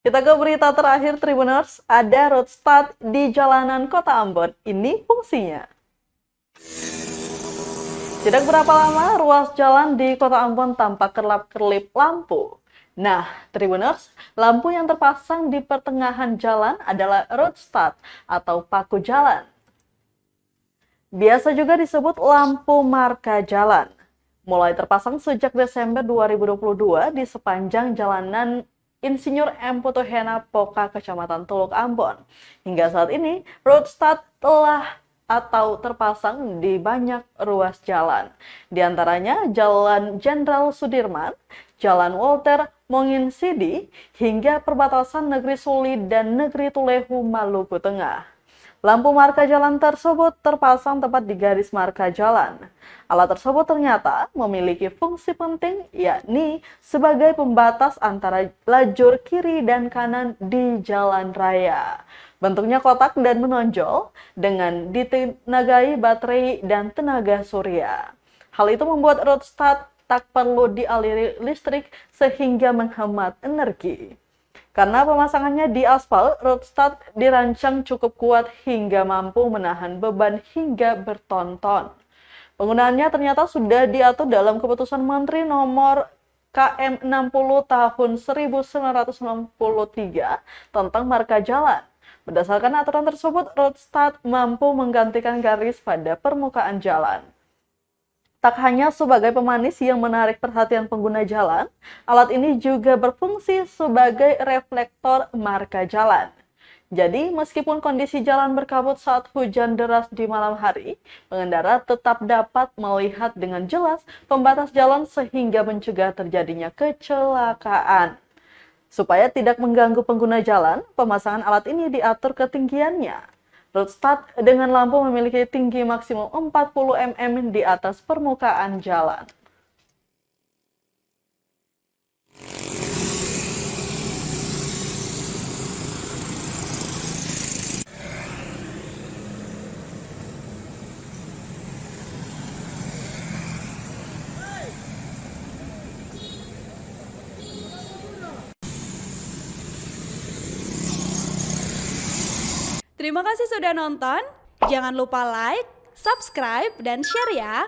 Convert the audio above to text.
Kita ke berita terakhir Tribuners, ada road start di jalanan Kota Ambon. Ini fungsinya. Tidak berapa lama ruas jalan di Kota Ambon tampak kerlap-kerlip lampu. Nah, Tribuners, lampu yang terpasang di pertengahan jalan adalah road start atau paku jalan. Biasa juga disebut lampu marka jalan. Mulai terpasang sejak Desember 2022 di sepanjang jalanan Insinyur M. Putuhena Poka, Kecamatan Tuluk, Ambon. Hingga saat ini, road start telah atau terpasang di banyak ruas jalan. Di antaranya Jalan Jenderal Sudirman, Jalan Walter Monginsidi, hingga perbatasan Negeri Suli dan Negeri Tulehu, Maluku Tengah. Lampu marka jalan tersebut terpasang tepat di garis marka jalan. Alat tersebut ternyata memiliki fungsi penting, yakni sebagai pembatas antara lajur kiri dan kanan di jalan raya. Bentuknya kotak dan menonjol dengan ditenagai baterai dan tenaga surya. Hal itu membuat road start tak perlu dialiri listrik sehingga menghemat energi. Karena pemasangannya di aspal, road start dirancang cukup kuat hingga mampu menahan beban hingga berton-ton. Penggunaannya ternyata sudah diatur dalam Keputusan Menteri Nomor KM 60 tahun 1993 tentang marka jalan. Berdasarkan aturan tersebut, road start mampu menggantikan garis pada permukaan jalan. Tak hanya sebagai pemanis yang menarik perhatian pengguna jalan, alat ini juga berfungsi sebagai reflektor marka jalan. Jadi, meskipun kondisi jalan berkabut saat hujan deras di malam hari, pengendara tetap dapat melihat dengan jelas pembatas jalan sehingga mencegah terjadinya kecelakaan. Supaya tidak mengganggu pengguna jalan, pemasangan alat ini diatur ketinggiannya. Road start dengan lampu memiliki tinggi maksimum 40 mm di atas permukaan jalan. Terima kasih sudah nonton. Jangan lupa like, subscribe, dan share ya.